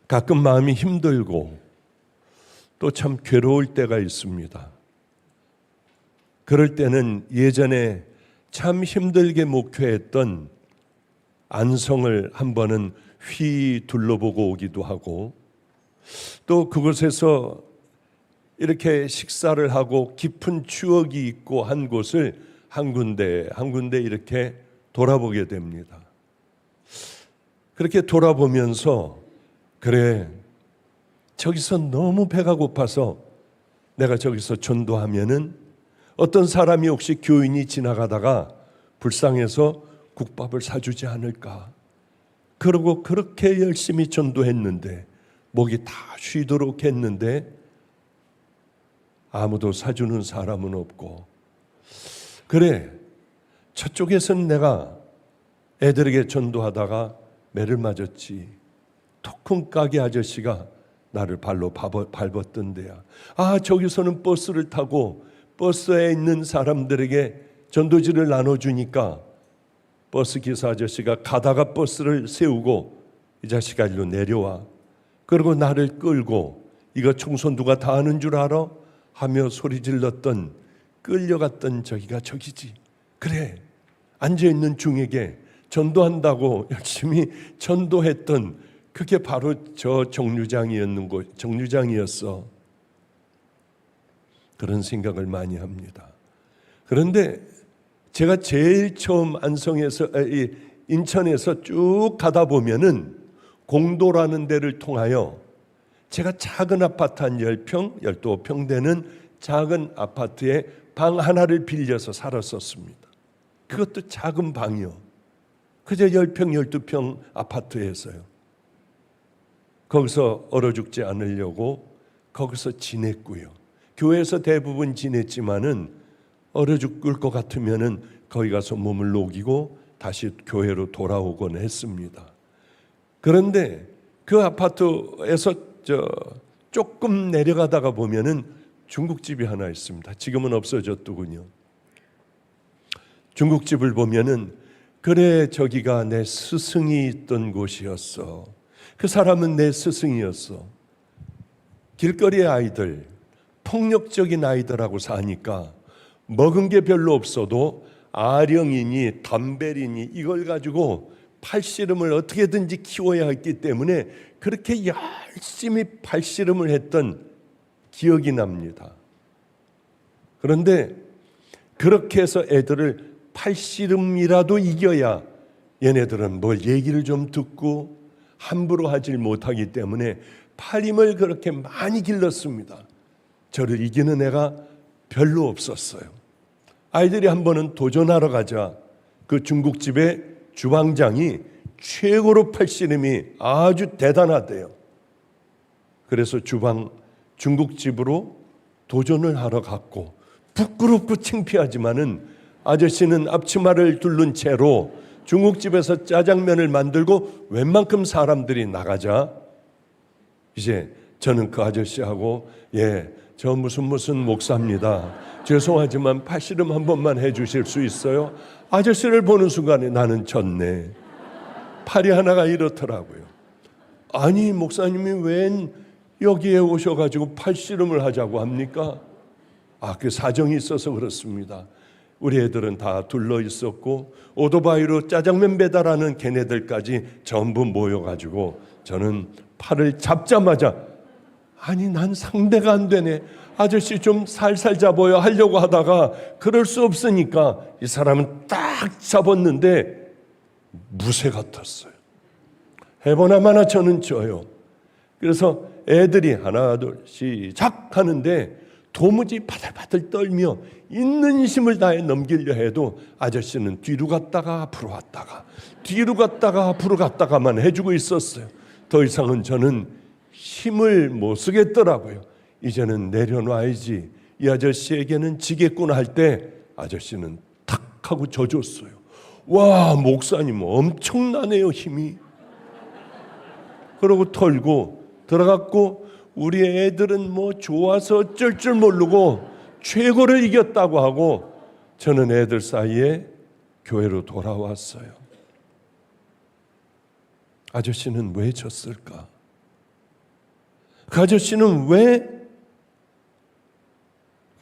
가끔 마음이 힘들고 또 참 괴로울 때가 있습니다. 그럴 때는 예전에 참 힘들게 목회했던 안성을 한 번은 휘 둘러보고 오기도 하고, 또 그곳에서 이렇게 식사를 하고 깊은 추억이 있고 한 곳을 한 군데 이렇게 돌아보게 됩니다. 그렇게 돌아보면서 그래, 저기서 너무 배가 고파서 내가 저기서 전도하면은 어떤 사람이 혹시 교인이 지나가다가 불쌍해서 국밥을 사주지 않을까. 그러고 그렇게 열심히 전도했는데, 목이 다 쉬도록 했는데 아무도 사주는 사람은 없고, 그래, 저쪽에서는 내가 애들에게 전도하다가 매를 맞았지. 토큰 가게 아저씨가 나를 발로 밟았던 데야. 아, 저기서는 버스를 타고 버스에 있는 사람들에게 전도지를 나눠주니까 버스 기사 아저씨가 가다가 버스를 세우고 이 자식아 일로 내려와. 그리고 나를 끌고 이거 청소 누가 다 하는 줄 알아? 하며 소리 질렀던, 끌려갔던 저기가 저기지. 그래, 앉아있는 중에게 전도한다고 열심히 전도했던 그게 바로 저 정류장이었어. 그런 생각을 많이 합니다. 그런데 제가 제일 처음 인천에서 쭉 가다 보면은 공도라는 데를 통하여 제가 작은 아파트 한 10평, 12평 되는 작은 아파트에 방 하나를 빌려서 살았었습니다. 그것도 작은 방이요. 그저 10평, 12평 아파트에서요. 거기서 얼어 죽지 않으려고 거기서 지냈고요. 교회에서 대부분 지냈지만은 얼어 죽을 것 같으면은 거기 가서 몸을 녹이고 다시 교회로 돌아오곤 했습니다. 그런데 그 아파트에서 조금 내려가다가 보면은 중국집이 하나 있습니다. 지금은 없어졌더군요. 중국집을 보면은 그래, 저기가 내 스승이 있던 곳이었어. 그 사람은 내 스승이었어. 길거리의 아이들, 폭력적인 아이들하고 사니까 먹은 게 별로 없어도 아령이니 담배리니 이걸 가지고 팔씨름을 어떻게든지 키워야 했기 때문에 그렇게 열심히 팔씨름을 했던 기억이 납니다. 그런데 그렇게 해서 애들을 팔씨름이라도 이겨야 얘네들은 뭘 얘기를 좀 듣고 함부로 하질 못하기 때문에 팔힘을 그렇게 많이 길렀습니다. 저를 이기는 애가 별로 없었어요. 아이들이 한 번은 도전하러 가자 그 중국집의 주방장이 최고로 팔씨름이 아주 대단하대요. 그래서 중국집으로 도전을 하러 갔고, 부끄럽고 창피하지만은 아저씨는 앞치마를 두른 채로 중국집에서 짜장면을 만들고 웬만큼 사람들이 나가자 이제 저는 그 아저씨하고 저 무슨 목사입니다. 죄송하지만 팔씨름 한 번만 해주실 수 있어요? 아저씨를 보는 순간에 나는 졌네. 팔이 하나가 이렇더라고요. 아니, 목사님이 웬 여기에 오셔가지고 팔씨름을 하자고 합니까? 그 사정이 있어서 그렇습니다. 우리 애들은 다 둘러 있었고 오토바이로 짜장면 배달하는 걔네들까지 전부 모여가지고 저는 팔을 잡자마자 아니, 난 상대가 안 되네. 아저씨 좀 살살 잡아요 하려고 하다가 그럴 수 없으니까 이 사람은 딱 잡았는데 무쇠 같았어요. 해보나마나 저는 져요. 그래서 애들이 하나 둘 시작 하는데 도무지 바들바들 떨며 있는 힘을 다해 넘기려 해도 아저씨는 뒤로 갔다가 앞으로 왔다가 뒤로 갔다가 앞으로 갔다가만 해주고 있었어요. 더 이상은 저는 힘을 못 쓰겠더라고요. 이제는 내려놔야지, 이 아저씨에게는 지겠구나 할 때 아저씨는 탁 하고 져줬어요. 와, 목사님 엄청나네요, 힘이. 그러고 털고 들어갔고 우리 애들은 뭐 좋아서 어쩔 줄 모르고 최고를 이겼다고 하고 저는 애들 사이에 교회로 돌아왔어요. 아저씨는 왜 졌을까? 그 아저씨는 왜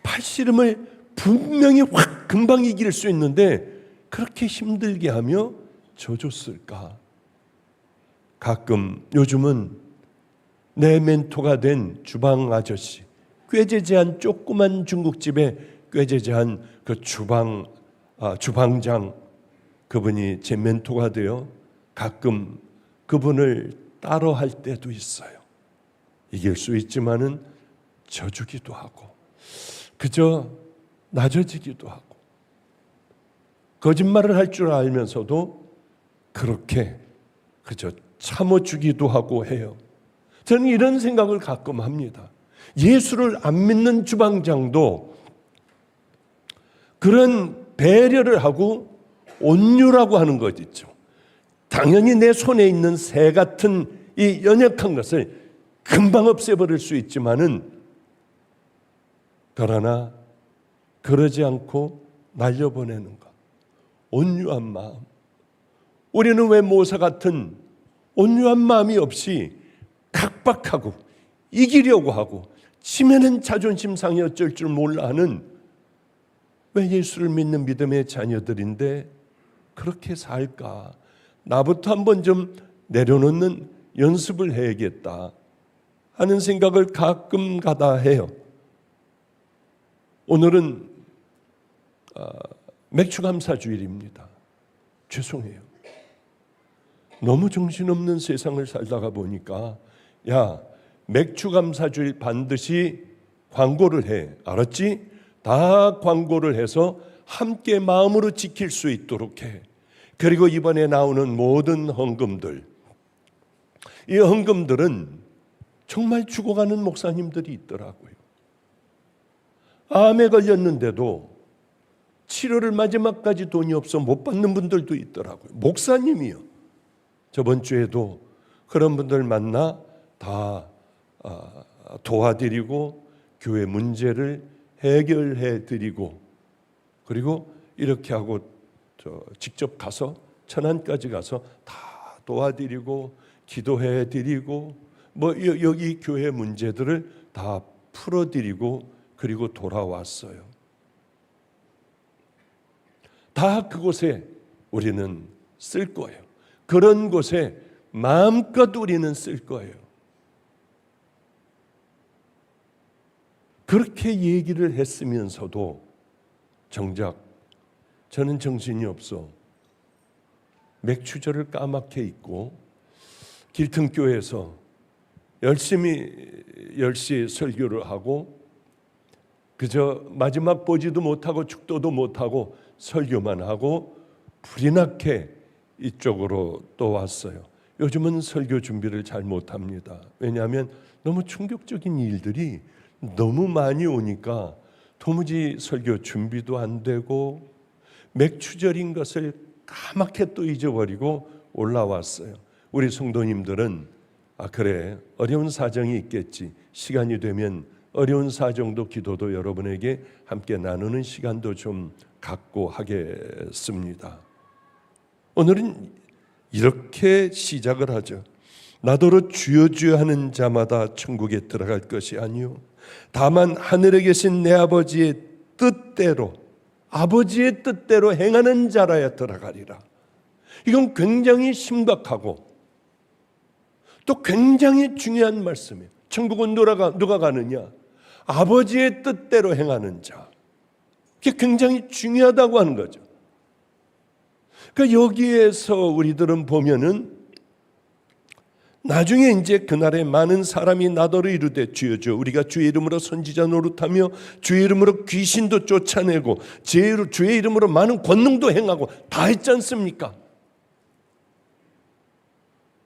팔씨름을 분명히 확 금방 이길 수 있는데 그렇게 힘들게 하며 져줬을까? 가끔 요즘은 내 멘토가 된 주방 아저씨, 꾀재재한 조그만 중국집에 꾀재재한 그 주방장, 그분이 제 멘토가 되어 가끔 그분을 따로 할 때도 있어요. 이길 수 있지만은 져주기도 하고 그저 낮아지기도 하고 거짓말을 할 줄 알면서도 그렇게 그저 참아주기도 하고 해요. 저는 이런 생각을 가끔 합니다. 예수를 안 믿는 주방장도 그런 배려를 하고 온유라고 하는 것 있죠. 당연히 내 손에 있는 새 같은 이 연약한 것을 금방 없애버릴 수 있지만은 그러나 그러지 않고 날려보내는 것, 온유한 마음. 우리는 왜 모세 같은 온유한 마음이 없이 각박하고 이기려고 하고 치면은 자존심 상해 어쩔 줄 몰라 하는, 왜 예수를 믿는 믿음의 자녀들인데 그렇게 살까? 나부터 한번 좀 내려놓는 연습을 해야겠다 하는 생각을 가끔 가다 해요. 오늘은 맥주감사주일입니다. 죄송해요. 너무 정신없는 세상을 살다가 보니까 야, 맥주감사주일 반드시 광고를 해. 알았지? 다 광고를 해서 함께 마음으로 지킬 수 있도록 해. 그리고 이번에 나오는 모든 헌금들, 이 헌금들은 정말 죽어가는 목사님들이 있더라고요. 암에 걸렸는데도 치료를 마지막까지 돈이 없어 못 받는 분들도 있더라고요. 목사님이요. 저번 주에도 그런 분들 만나 다 도와드리고 교회 문제를 해결해 드리고, 그리고 이렇게 하고 직접 가서 천안까지 가서 다 도와드리고 기도해 드리고 여기 교회 문제들을 다 풀어드리고 그리고 돌아왔어요. 다 그곳에 우리는 쓸 거예요. 그런 곳에 마음껏 우리는 쓸 거예요. 그렇게 얘기를 했으면서도 정작 저는 정신이 없어 맥주절을 까맣게 잊고 길등교회에서 열심히 10시 설교를 하고 그저 마지막 보지도 못하고 축도도 못하고 설교만 하고 불이 나게 이쪽으로 또 왔어요. 요즘은 설교 준비를 잘 못합니다. 왜냐하면 너무 충격적인 일들이 너무 많이 오니까 도무지 설교 준비도 안 되고 맥주절인 것을 까맣게 또 잊어버리고 올라왔어요. 우리 성도님들은 그래, 어려운 사정이 있겠지. 시간이 되면 어려운 사정도 기도도 여러분에게 함께 나누는 시간도 좀 갖고 하겠습니다. 오늘은 이렇게 시작을 하죠. 나더러 주여 주여 하는 자마다 천국에 들어갈 것이 아니요 다만 하늘에 계신 내 아버지의 뜻대로, 아버지의 뜻대로 행하는 자라야 들어가리라. 이건 굉장히 심각하고 또 굉장히 중요한 말씀이에요. 천국은 누가 가느냐? 아버지의 뜻대로 행하는 자. 그게 굉장히 중요하다고 하는 거죠. 그러니까 여기에서 우리들은 보면은 나중에 이제 그날에 많은 사람이 나더러 이르되 주여 주여 우리가 주의 이름으로 선지자 노릇하며 주의 이름으로 귀신도 쫓아내고 주의 이름으로 많은 권능도 행하고 다 했지 않습니까?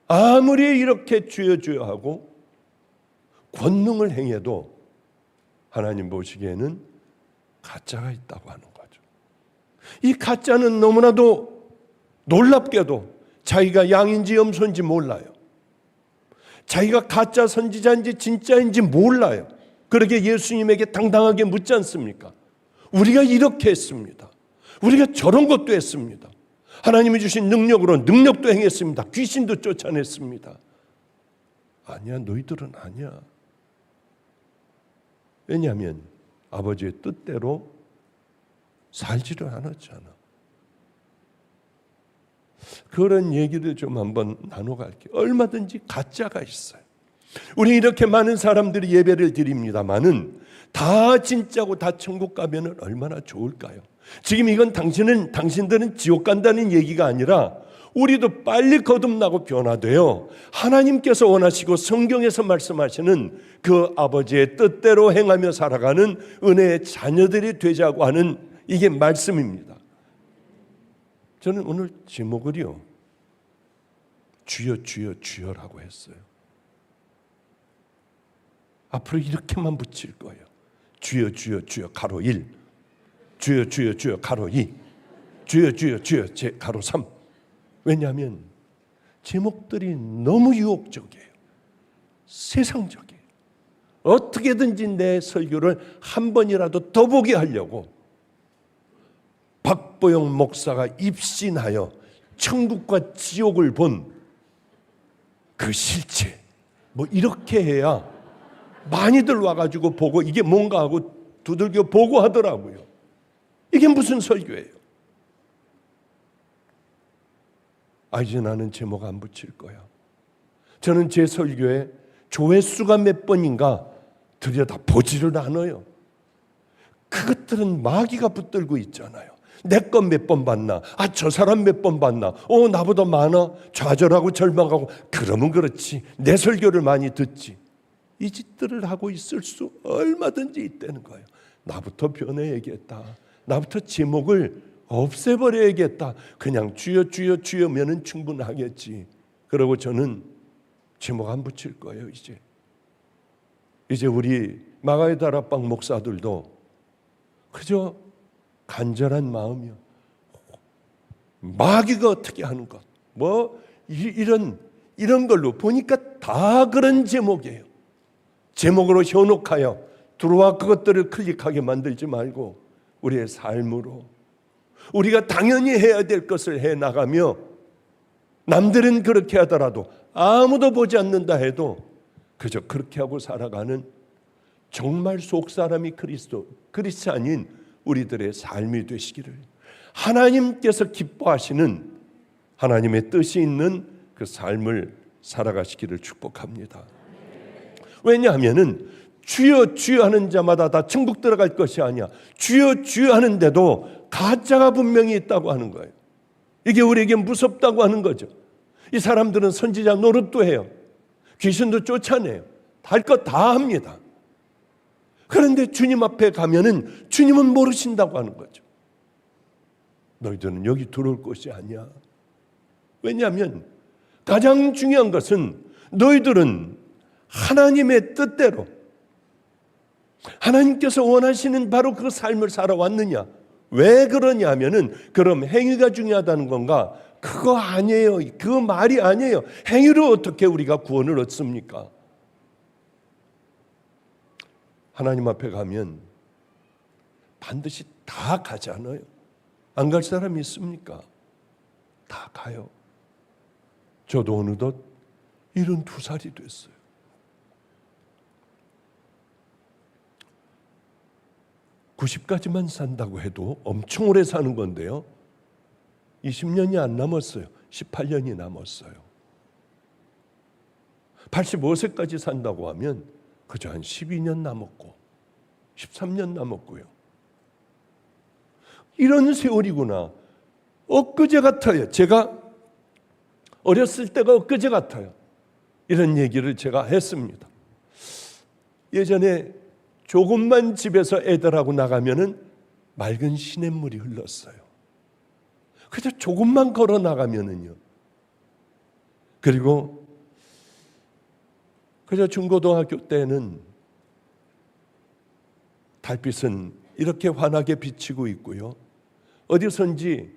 아무리 이렇게 주여 주여 하고 권능을 행해도 하나님 보시기에는 가짜가 있다고 하는 거죠. 이 가짜는 너무나도 놀랍게도 자기가 양인지 염소인지 몰라요. 자기가 가짜 선지자인지 진짜인지 몰라요. 그러게 예수님에게 당당하게 묻지 않습니까? 우리가 이렇게 했습니다. 우리가 저런 것도 했습니다. 하나님이 주신 능력으로 능력도 행했습니다. 귀신도 쫓아냈습니다. 아니야, 너희들은 아니야. 왜냐하면 아버지의 뜻대로 살지를 않았잖아. 그런 얘기를 좀 한번 나눠갈게요. 얼마든지 가짜가 있어요. 우리 이렇게 많은 사람들이 예배를 드립니다마는 다 진짜고 다 천국 가면은 얼마나 좋을까요? 지금 이건 당신들은 지옥 간다는 얘기가 아니라 우리도 빨리 거듭나고 변화되어 하나님께서 원하시고 성경에서 말씀하시는 그 아버지의 뜻대로 행하며 살아가는 은혜의 자녀들이 되자고 하는 이게 말씀입니다. 저는 오늘 제목을요, 주여 주여 주여라고 했어요. 앞으로 이렇게만 붙일 거예요. 주여 주여 주여 가로 1, 주여 주여 주여 가로 2, 주여 주여 주여 가로 3. 왜냐하면 제목들이 너무 유혹적이에요. 세상적이에요. 어떻게든지 내 설교를 한 번이라도 더 보게 하려고 박보영 목사가 입신하여 천국과 지옥을 본 그 실체, 뭐 이렇게 해야 많이들 와가지고 보고 이게 뭔가 하고 두들겨 보고 하더라고요. 이게 무슨 설교예요? 이제 나는 제목 안 붙일 거야. 저는 제 설교에 조회수가 몇 번인가 들여다보지를 않아요. 그것들은 마귀가 붙들고 있잖아요. 내 건 몇 번 봤나? 저 사람 몇 번 봤나? 나보다 많아? 좌절하고 절망하고. 그러면 그렇지. 내 설교를 많이 듣지. 이 짓들을 하고 있을 수 얼마든지 있다는 거예요. 나부터 변해야겠다. 나부터 제목을 없애버려야겠다. 그냥 주여 주여 주여면은 충분하겠지. 그러고 저는 제목 안 붙일 거예요. 이제 우리 마가의 다락방 목사들도 그저 간절한 마음이요. 마귀가 어떻게 하는 것, 이런 걸로 보니까 다 그런 제목이에요. 제목으로 현혹하여 들어와 그것들을 클릭하게 만들지 말고 우리의 삶으로 우리가 당연히 해야 될 것을 해 나가며, 남들은 그렇게 하더라도 아무도 보지 않는다 해도 그저 그렇게 하고 살아가는 정말 속사람이 그리스도인인 우리들의 삶이 되시기를, 하나님께서 기뻐하시는 하나님의 뜻이 있는 그 삶을 살아가시기를 축복합니다. 왜냐하면은 주여 주여 하는 자마다 다 천국 들어갈 것이 아니야. 주여 주여 하는데도 가짜가 분명히 있다고 하는 거예요. 이게 우리에게 무섭다고 하는 거죠. 이 사람들은 선지자 노릇도 해요. 귀신도 쫓아내요. 할 것 다 합니다. 그런데 주님 앞에 가면은 주님은 모르신다고 하는 거죠. 너희들은 여기 들어올 것이 아니야. 왜냐하면 가장 중요한 것은 너희들은 하나님의 뜻대로, 하나님께서 원하시는 바로 그 삶을 살아왔느냐. 왜 그러냐 하면은, 그럼 행위가 중요하다는 건가? 그거 아니에요. 그 말이 아니에요. 행위로 어떻게 우리가 구원을 얻습니까? 하나님 앞에 가면 반드시 다 가잖아요. 안 갈 사람이 있습니까? 다 가요. 저도 어느덧 72살이 됐어요. 90까지만 산다고 해도 엄청 오래 사는 건데요. 20년이 안 남았어요. 18년이 남았어요. 85세까지 산다고 하면 그저 한 12년 남았고 13년 남았고요. 이런 세월이구나. 엊그제 같아요. 제가 어렸을 때가 엊그제 같아요. 이런 얘기를 제가 했습니다. 예전에 조금만 집에서 애들하고 나가면은 맑은 시냇물이 흘렀어요. 그저 조금만 걸어 나가면은요. 그리고 그저 중고등학교 때는 달빛은 이렇게 환하게 비치고 있고요. 어디선지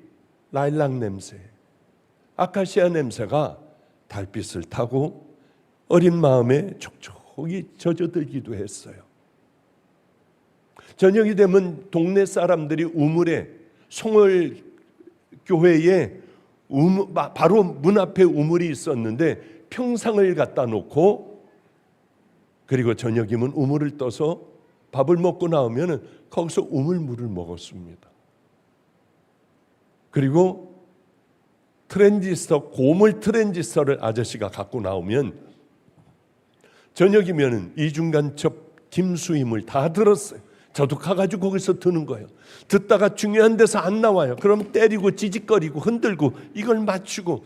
라일락 냄새, 아카시아 냄새가 달빛을 타고 어린 마음에 촉촉히 젖어들기도 했어요. 저녁이 되면 동네 사람들이 우물에, 송월 교회에 바로 문 앞에 우물이 있었는데 평상을 갖다 놓고, 그리고 저녁이면 우물을 떠서 밥을 먹고 나오면은 거기서 우물물을 먹었습니다. 그리고 고물 트랜지스터를 아저씨가 갖고 나오면 저녁이면은 이중간첩 김수임을 다 들었어요. 저도 가가지고 거기서 드는 거예요. 듣다가 중요한 데서 안 나와요. 그럼 때리고 지직거리고 흔들고 이걸 맞추고,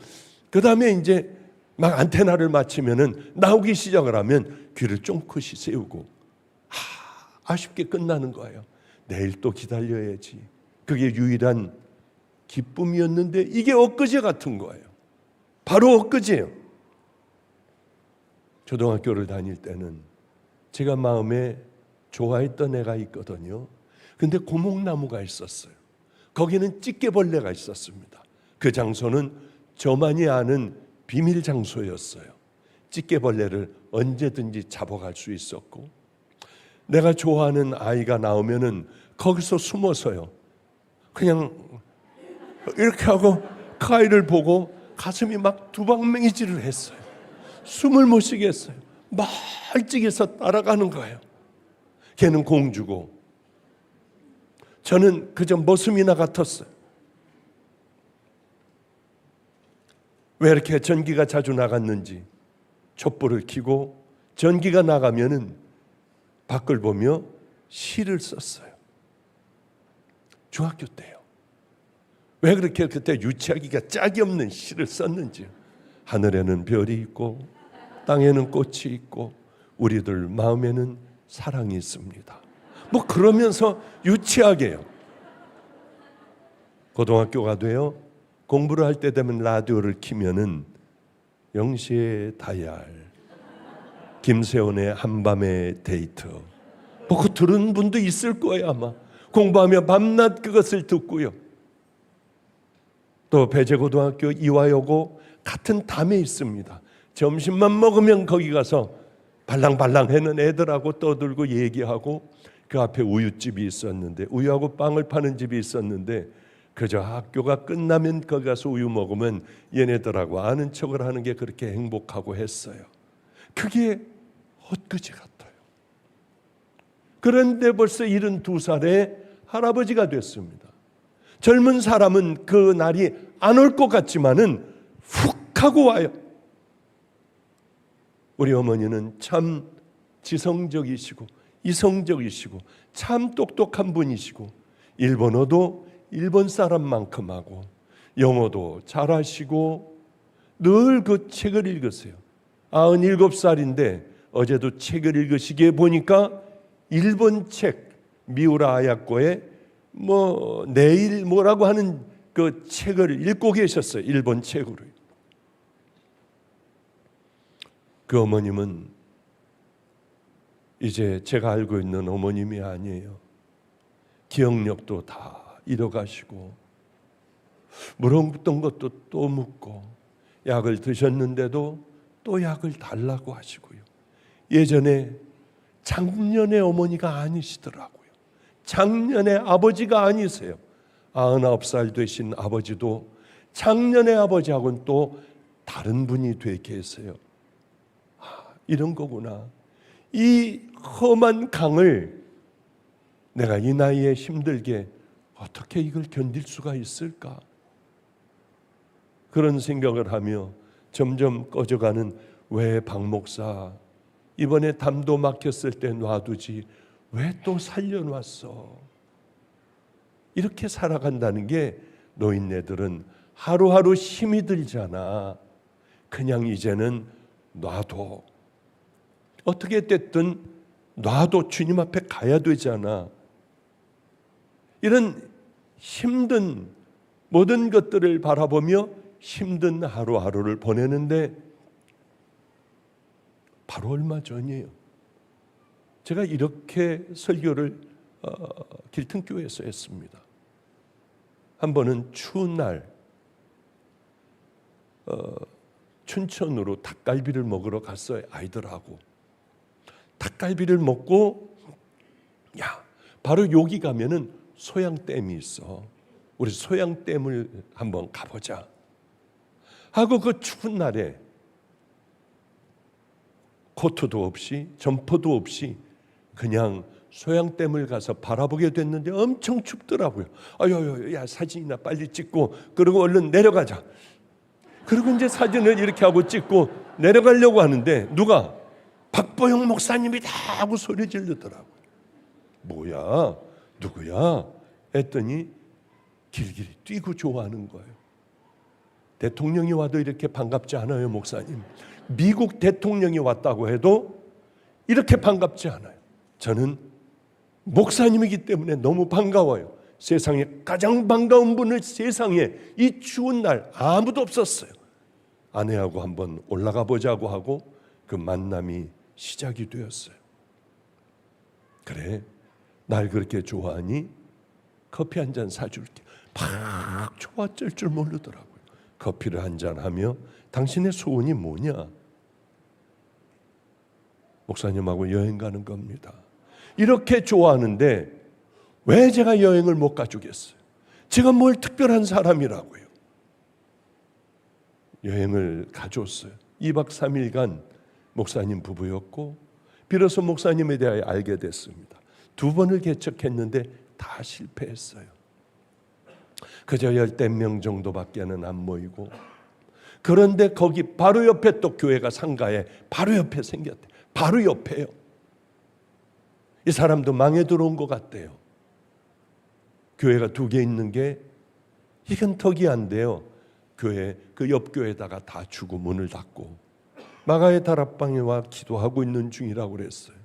그 다음에 이제 막 안테나를 맞추면은 나오기 시작을 하면 귀를 쫑긋이 세우고 아쉽게 끝나는 거예요. 내일 또 기다려야지. 그게 유일한 기쁨이었는데 이게 엊그제 같은 거예요. 바로 엊그제예요. 초등학교를 다닐 때는 제가 마음에 좋아했던 애가 있거든요. 근데 고목나무가 있었어요. 거기는 찌개벌레가 있었습니다. 그 장소는 저만이 아는 비밀 장소였어요. 찌개벌레를 언제든지 잡아갈 수 있었고, 내가 좋아하는 아이가 나오면은 거기서 숨어서요, 그냥 이렇게 하고 그 아이를 보고 가슴이 막 두방맹이질을 했어요. 숨을 못 쉬겠어요. 멀찍이서 따라가는 거예요. 걔는 공주고 저는 그저 머슴이나 같았어요. 왜 이렇게 전기가 자주 나갔는지 촛불을 켜고 전기가 나가면은 밖을 보며 시를 썼어요. 중학교 때요. 왜 그렇게 그때 유치하기가 짝이 없는 시를 썼는지. 하늘에는 별이 있고 땅에는 꽃이 있고 우리들 마음에는 사랑이 있습니다. 뭐 그러면서 유치하게요. 고등학교가 돼요. 공부를 할 때 되면 라디오를 키면은 영시의 다이알, 김세훈의 한밤의 데이트, 뭐 그거 들은 분도 있을 거예요 아마. 공부하며 밤낮 그것을 듣고요. 또 배재고등학교 이화여고 같은 담에 있습니다. 점심만 먹으면 거기 가서 발랑발랑 하는 애들하고 떠들고 얘기하고, 그 앞에 우유집이 있었는데, 우유하고 빵을 파는 집이 있었는데 그저 학교가 끝나면 거기 가서 우유 먹으면 얘네들하고 아는 척을 하는 게 그렇게 행복하고 했어요. 그게 엊그제 같아요. 그런데 벌써 72살에 할아버지가 됐습니다. 젊은 사람은 그 날이 안 올 것 같지만은 훅 하고 와요. 우리 어머니는 참 지성적이시고 이성적이시고 참 똑똑한 분이시고, 일본어도 일본 사람만큼 하고 영어도 잘하시고 늘 그 책을 읽으세요. 97살인데 어제도 책을 읽으시기에 보니까 일본 책, 미우라 아야코의 뭐 내일 뭐라고 하는 그 책을 읽고 계셨어요. 일본 책으로. 그 어머님은 이제 제가 알고 있는 어머님이 아니에요. 기억력도 다 잃어가시고 물어봤던 것도 또 묻고, 약을 드셨는데도 또 약을 달라고 하시고요. 예전에 작년에 어머니가 아니시더라고요. 작년에 아버지가 아니세요. 99살 되신 아버지도 작년에 아버지하고는 또 다른 분이 돼 계세요. 이런 거구나. 이 험한 강을 내가 이 나이에 힘들게 어떻게 이걸 견딜 수가 있을까? 그런 생각을 하며 점점 꺼져가는, 왜 박 목사 이번에 담도 막혔을 때 놔두지 왜 또 살려놨어? 이렇게 살아간다는 게 노인네들은 하루하루 힘이 들잖아. 그냥 이제는 놔둬. 어떻게 됐든 놔도 주님 앞에 가야 되잖아. 이런 힘든 모든 것들을 바라보며 힘든 하루하루를 보내는데, 바로 얼마 전이에요. 제가 이렇게 설교를 길등교회에서 했습니다. 한 번은 추운 날 춘천으로 닭갈비를 먹으러 갔어요. 아이들하고 닭갈비를 먹고, 야, 바로 여기 가면은 소양댐이 있어. 우리 소양댐을 한번 가보자 하고 그 추운 날에 코트도 없이 점퍼도 없이 그냥 소양댐을 가서 바라보게 됐는데 엄청 춥더라고요. 아유, 야, 사진이나 빨리 찍고 그리고 얼른 내려가자. 그리고 이제 사진을 이렇게 하고 찍고 내려가려고 하는데 누가? 박보영 목사님이다 하고 소리 지르더라고요. 뭐야? 누구야? 했더니 길길이 뛰고 좋아하는 거예요. 대통령이 와도 이렇게 반갑지 않아요, 목사님. 미국 대통령이 왔다고 해도 이렇게 반갑지 않아요. 저는 목사님이기 때문에 너무 반가워요. 세상에 가장 반가운 분을 세상에 이 추운 날 아무도 없었어요. 아내하고 한번 올라가 보자고 하고 그 만남이 시작이 되었어요. 그래, 날 그렇게 좋아하니 커피 한 잔 사줄게. 막 좋아질 줄 모르더라고요. 커피를 한 잔 하며 당신의 소원이 뭐냐? 목사님하고 여행 가는 겁니다. 이렇게 좋아하는데 왜 제가 여행을 못 가주겠어요? 제가 뭘 특별한 사람이라고요. 여행을 가줬어요. 2박 3일간 목사님 부부였고 비로소 목사님에 대하여 알게 됐습니다. 2번을 개척했는데 다 실패했어요. 그저 10명 정도밖에는 안 모이고, 그런데 거기 바로 옆에 또 교회가 상가에 바로 옆에 생겼대. 바로 옆에요. 이 사람도 망해 들어온 것 같대요. 교회가 2개 있는 게 이건 턱이 안 돼요. 교회 그 옆 교회에다가 다 주고 문을 닫고 마가의 다락방에 와 기도하고 있는 중이라고 그랬어요.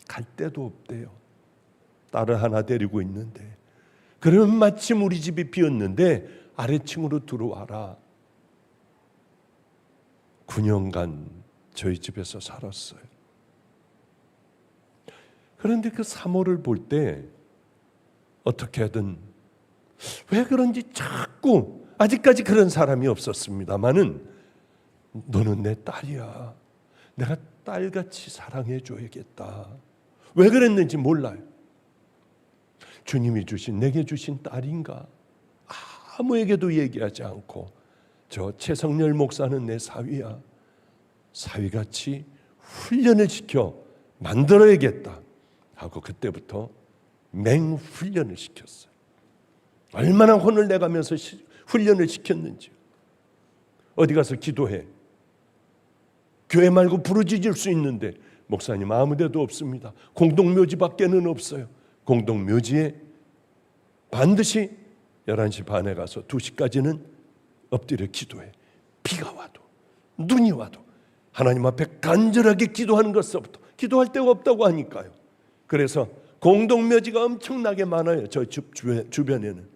갈 데도 없대요. 딸을 하나 데리고 있는데, 그러면 마침 우리 집이 비었는데 아래층으로 들어와라. 9년간 저희 집에서 살았어요. 그런데 그 사모를 볼 때 어떻게든 왜 그런지 자꾸, 아직까지 그런 사람이 없었습니다마는 너는 내 딸이야. 내가 딸같이 사랑해 줘야겠다. 왜 그랬는지 몰라요. 주님이 주신, 내게 주신 딸인가? 아무에게도 얘기하지 않고 저 최성렬 목사는 내 사위야. 사위같이 훈련을 시켜 만들어야겠다 하고 그때부터 맹훈련을 시켰어요. 얼마나 혼을 내가면서 훈련을 시켰는지. 어디 가서 기도해. 교회 말고 부르짖을 수 있는데 목사님 아무 데도 없습니다. 공동묘지밖에는 없어요. 공동묘지에 반드시 11시 반에 가서 2시까지는 엎드려 기도해. 비가 와도 눈이 와도 하나님 앞에 간절하게 기도하는 것서부터, 기도할 데가 없다고 하니까요. 그래서 공동묘지가 엄청나게 많아요. 저 주변에는.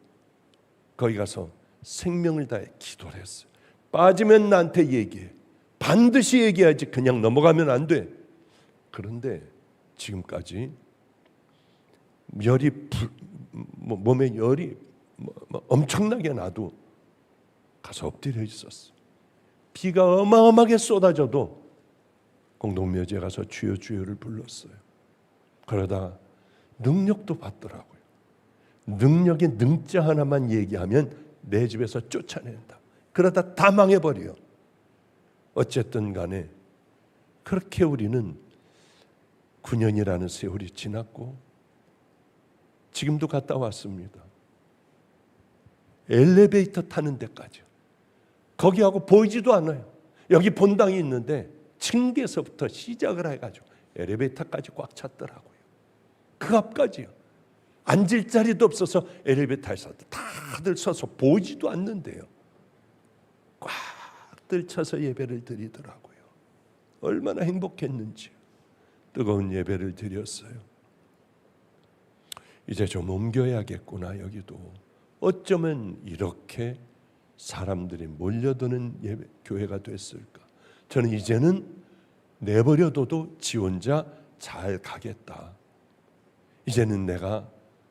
거기 가서 생명을 다해 기도를 했어요. 빠지면 나한테 얘기해. 반드시 얘기해야지. 그냥 넘어가면 안 돼. 그런데 지금까지 열이 몸에 열이 엄청나게 나도 가서 엎드려 있었어. 비가 어마어마하게 쏟아져도 공동묘지에 가서 주여 주여를 불렀어요. 그러다 능력도 받더라고요. 능력의 능자 하나만 얘기하면 내 집에서 쫓아낸다. 그러다 다 망해버려요. 어쨌든 간에 그렇게 우리는 9년이라는 세월이 지났고 지금도 갔다 왔습니다. 엘리베이터 타는 데까지. 거기하고 보이지도 않아요. 여기 본당이 있는데 층계에서부터 시작을 해가지고 엘리베이터까지 꽉 찼더라고요. 그 앞까지요. 앉을 자리도 없어서 엘리베이터에서 다들 서서 보이지도 않는데요. 꽉들 쳐서 예배를 드리더라고요. 얼마나 행복했는지. 뜨거운 예배를 드렸어요. 이제 좀 옮겨야겠구나. 여기도 어쩌면 이렇게 사람들이 몰려드는 예배, 교회가 됐을까. 저는 이제는 내버려둬도 지 혼자 잘 가겠다. 이제는 내가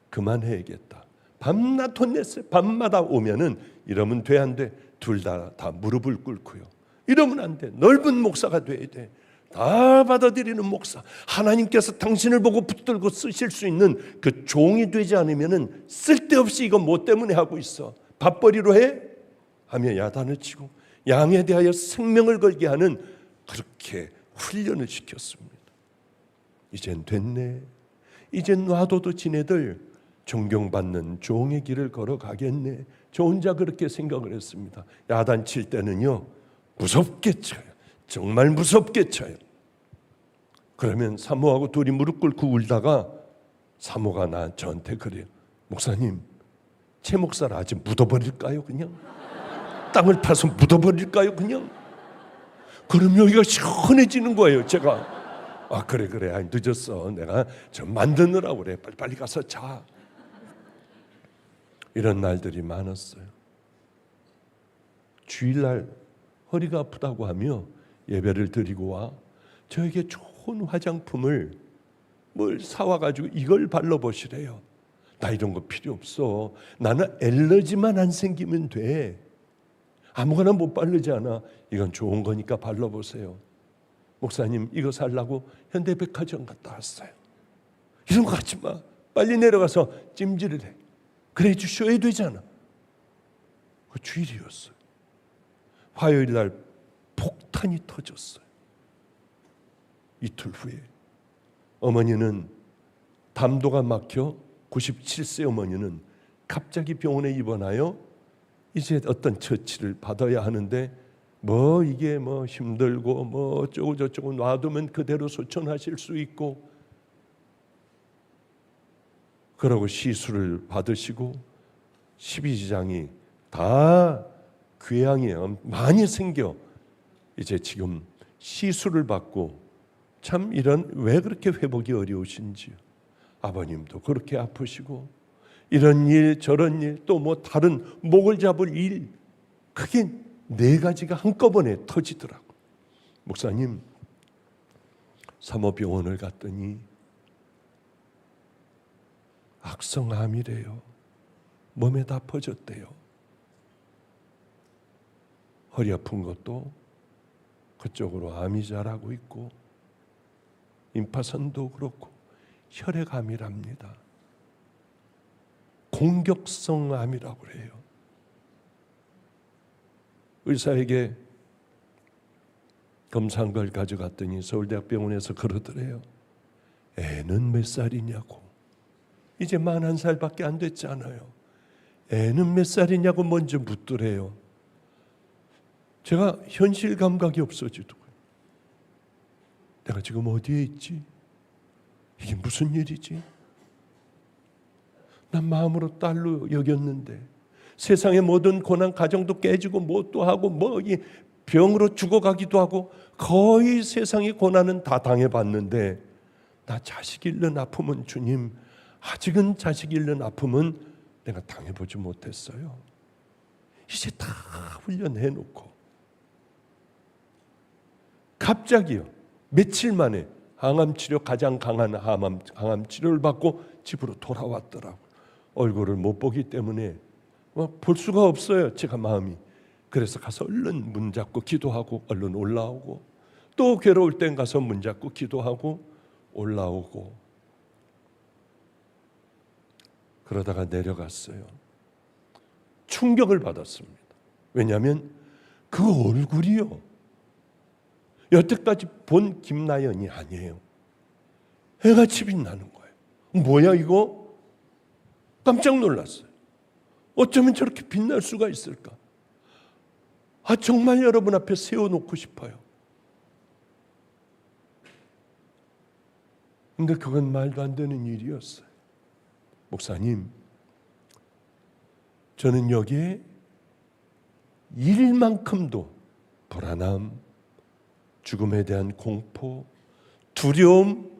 그만해야겠다. 밤낮 혼냈어요. 밤마다 오면은 이러면 돼 안 돼? 둘 다 무릎을 꿇고요. 이러면 안 돼. 넓은 목사가 돼야 돼. 다 받아들이는 목사. 하나님께서 당신을 보고 붙들고 쓰실 수 있는 그 종이 되지 않으면은 쓸데없이 이거 뭐 때문에 하고 있어. 밥벌이로 해? 하며 야단을 치고 양에 대하여 생명을 걸게 하는 그렇게 훈련을 시켰습니다. 이젠 됐네. 이제 놔둬도 지네들 존경받는 종의 길을 걸어가겠네. 저 혼자 그렇게 생각을 했습니다. 야단칠 때는요, 무섭게 쳐요. 정말 무섭게 쳐요. 그러면 사모하고 둘이 무릎 꿇고 울다가 사모가 저한테 그래요. 목사님, 최 목사를 아직 묻어버릴까요? 그냥 땅을 파서 묻어버릴까요? 그냥. 그럼 여기가 시원해지는 거예요. 제가 그래 아니, 늦었어. 내가 좀 만드느라고 그래. 빨리 가서 자. 이런 날들이 많았어요. 주일날 허리가 아프다고 하며 예배를 드리고 와 저에게 좋은 화장품을 뭘 사와가지고 이걸 발라보시래요. 나 이런 거 필요 없어. 나는 알러지만 안 생기면 돼. 아무거나 못 바르지 않아. 이건 좋은 거니까 발라보세요. 목사님, 이거 살라고 현대백화점 갔다 왔어요. 이런 거 하지 마. 빨리 내려가서 찜질을 해. 그래 주셔야 되잖아. 그 주일이었어요. 화요일 날 폭탄이 터졌어요. 이틀 후에 어머니는 담도가 막혀 97세 어머니는 갑자기 병원에 입원하여 이제 어떤 처치를 받아야 하는데 이게 힘들고 어쩌고 저쩌고 놔두면 그대로 소천하실 수 있고 그러고 시술을 받으시고 12지장이 다 궤양이 많이 생겨 이제 지금 시술을 받고 참 왜 그렇게 회복이 어려우신지요. 아버님도 그렇게 아프시고 이런 일 저런 일 또 다른 목을 잡을 일 그게 4가지가 한꺼번에 터지더라고. 목사님, 사모병원을 갔더니 악성암이래요. 몸에 다 퍼졌대요. 허리 아픈 것도 그쪽으로 암이 자라고 있고 임파선도 그렇고 혈액암이랍니다. 공격성 암이라고 그래요. 의사에게 검사한 걸 가져갔더니 서울대학병원에서 그러더래요. 애는 몇 살이냐고. 이제 41살밖에 안 됐잖아요. 애는 몇 살이냐고 먼저 묻더래요. 제가 현실 감각이 없어지더라고요. 내가 지금 어디에 있지? 이게 무슨 일이지? 난 마음으로 딸로 여겼는데 세상의 모든 고난 가정도 깨지고 뭣도 하고 병으로 죽어가기도 하고 거의 세상의 고난은 다 당해봤는데 나 자식 잃는 아픔은 주님 아직은 자식 잃는 아픔은 내가 당해보지 못했어요. 이제 다 훈련해놓고 갑자기요 며칠 만에 항암치료 가장 강한 항암치료를 받고 집으로 돌아왔더라고요. 얼굴을 못 보기 때문에 볼 수가 없어요. 제가 마음이. 그래서 가서 얼른 문 잡고 기도하고 얼른 올라오고 또 괴로울 땐 가서 문 잡고 기도하고 올라오고 그러다가 내려갔어요. 충격을 받았습니다. 왜냐하면 그 얼굴이요 여태까지 본 김나연이 아니에요. 해같이 빛나는 거예요. 뭐야 이거? 깜짝 놀랐어요. 어쩌면 저렇게 빛날 수가 있을까? 정말 여러분 앞에 세워놓고 싶어요. 근데 그건 말도 안 되는 일이었어요. 목사님, 저는 여기에 일만큼도 불안함, 죽음에 대한 공포, 두려움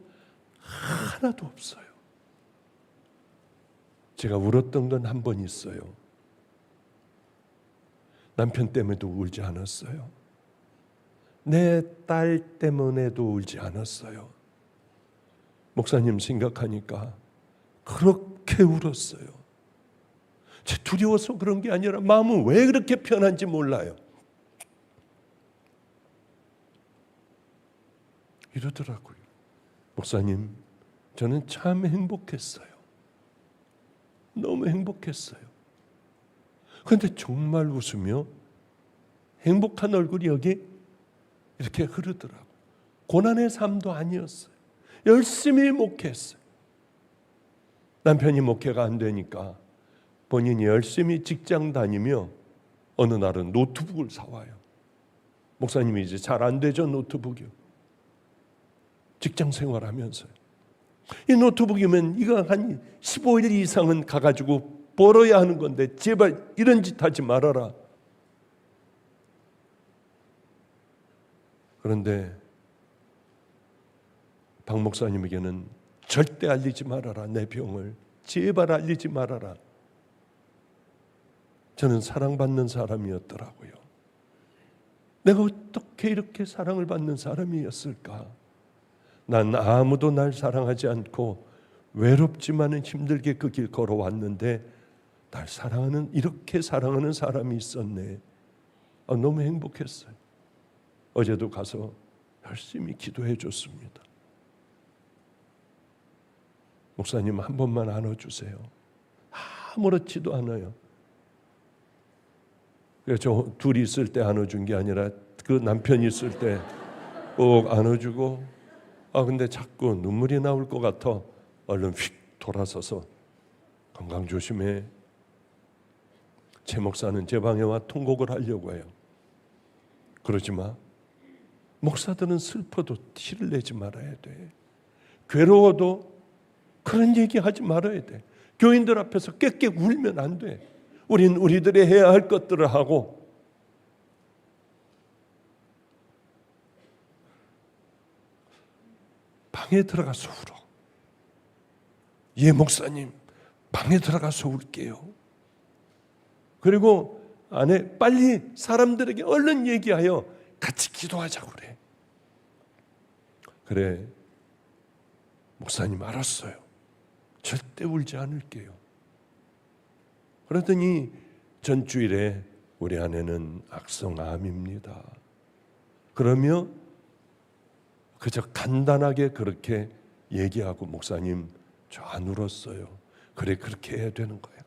하나도 없어요. 제가 울었던 건 한 번 있어요. 남편 때문에도 울지 않았어요. 내 딸 때문에도 울지 않았어요. 목사님 생각하니까 그렇게 울었어요. 두려워서 그런 게 아니라 마음은 왜 그렇게 편한지 몰라요. 이러더라고요. 목사님, 저는 참 행복했어요. 너무 행복했어요. 그런데 정말 웃으며 행복한 얼굴이 여기 이렇게 흐르더라고요. 고난의 삶도 아니었어요. 열심히 목회했어요. 남편이 목회가 안 되니까 본인이 열심히 직장 다니며 어느 날은 노트북을 사와요. 목사님이 이제 잘 안 되죠, 노트북이요. 직장 생활하면서요. 이 노트북이면 이거 한 15일 이상은 가가지고 벌어야 하는 건데 제발 이런 짓 하지 말아라. 그런데 박 목사님에게는 절대 알리지 말아라. 내 병을 제발 알리지 말아라. 저는 사랑받는 사람이었더라고요. 내가 어떻게 이렇게 사랑을 받는 사람이었을까? 난 아무도 날 사랑하지 않고 외롭지만은 힘들게 그 길 걸어왔는데 날 사랑하는, 이렇게 사랑하는 사람이 있었네. 너무 행복했어요. 어제도 가서 열심히 기도해 줬습니다. 목사님 한 번만 안아주세요. 아무렇지도 않아요. 저 둘이 있을 때 안아준 게 아니라 그 남편이 있을 때 꼭 안아주고, 근데 자꾸 눈물이 나올 것 같아 얼른 휙 돌아서서 건강 조심해. 제 목사는 제 방에 와 통곡을 하려고 해요. 그러지 마. 목사들은 슬퍼도 티를 내지 말아야 돼. 괴로워도 그런 얘기 하지 말아야 돼. 교인들 앞에서 꽥꽥 울면 안 돼. 우린 우리들이 해야 할 것들을 하고, 방에 들어가서 울어. 예, 목사님, 방에 들어가서 울게요. 그리고 안에 빨리 사람들에게 얼른 얘기하여 같이 기도하자고 그래. 그래, 목사님 알았어요. 절대 울지 않을게요. 그러더니 전주일에 우리 아내는 악성암입니다. 그러며 그저 간단하게 그렇게 얘기하고, 목사님 저 안 울었어요. 그래, 그렇게 해야 되는 거예요.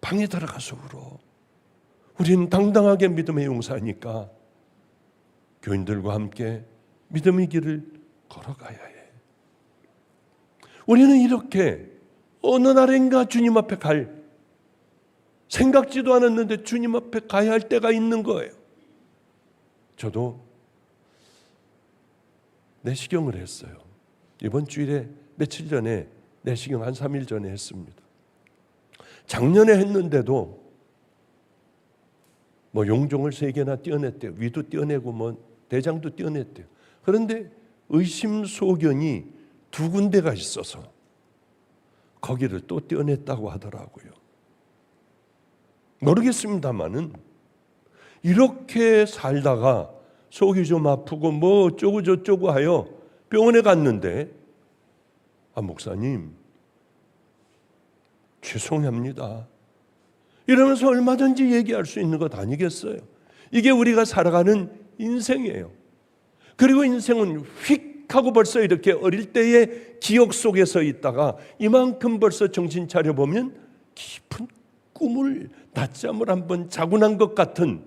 방에 들어가서 울어. 우리는 당당하게 믿음의 용사니까 교인들과 함께 믿음의 길을 걸어가야 해. 우리는 이렇게 어느 날인가 주님 앞에 갈, 생각지도 않았는데 주님 앞에 가야 할 때가 있는 거예요. 저도 내시경을 했어요. 이번 주일에 며칠 전에 내시경 한 3일 전에 했습니다. 작년에 했는데도 용종을 3개나 떼어냈대요. 위도 떼어내고 대장도 떼어냈대요. 그런데 의심소견이 2군데가 있어서 거기를 또 떼어냈다고 하더라고요. 모르겠습니다만은 이렇게 살다가 속이 좀 아프고 어쩌고 저쩌고 하여 병원에 갔는데, 목사님 죄송합니다 이러면서 얼마든지 얘기할 수 있는 것 아니겠어요? 이게 우리가 살아가는 인생이에요. 그리고 인생은 휙 하고 벌써 이렇게 어릴 때의 기억 속에서 있다가 이만큼 벌써 정신 차려보면 깊은 꿈을, 낮잠을 한번 자고 난 것 같은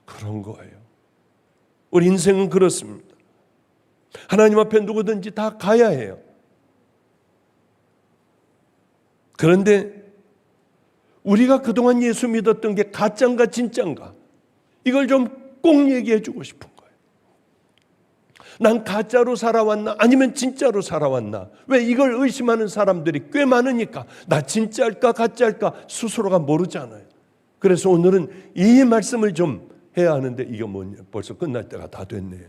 그런 거예요. 우리 인생은 그렇습니다. 하나님 앞에 누구든지 다 가야 해요. 그런데 우리가 그동안 예수 믿었던 게 가짜인가 진짜인가, 이걸 좀 꼭 얘기해 주고 싶은 거예요. 난 가짜로 살아왔나 아니면 진짜로 살아왔나? 왜 이걸 의심하는 사람들이 꽤 많으니까 나 진짜일까 가짜일까 스스로가 모르잖아요. 그래서 오늘은 이 말씀을 좀 해야 하는데, 이게 뭐냐, 벌써 끝날 때가 다 됐네.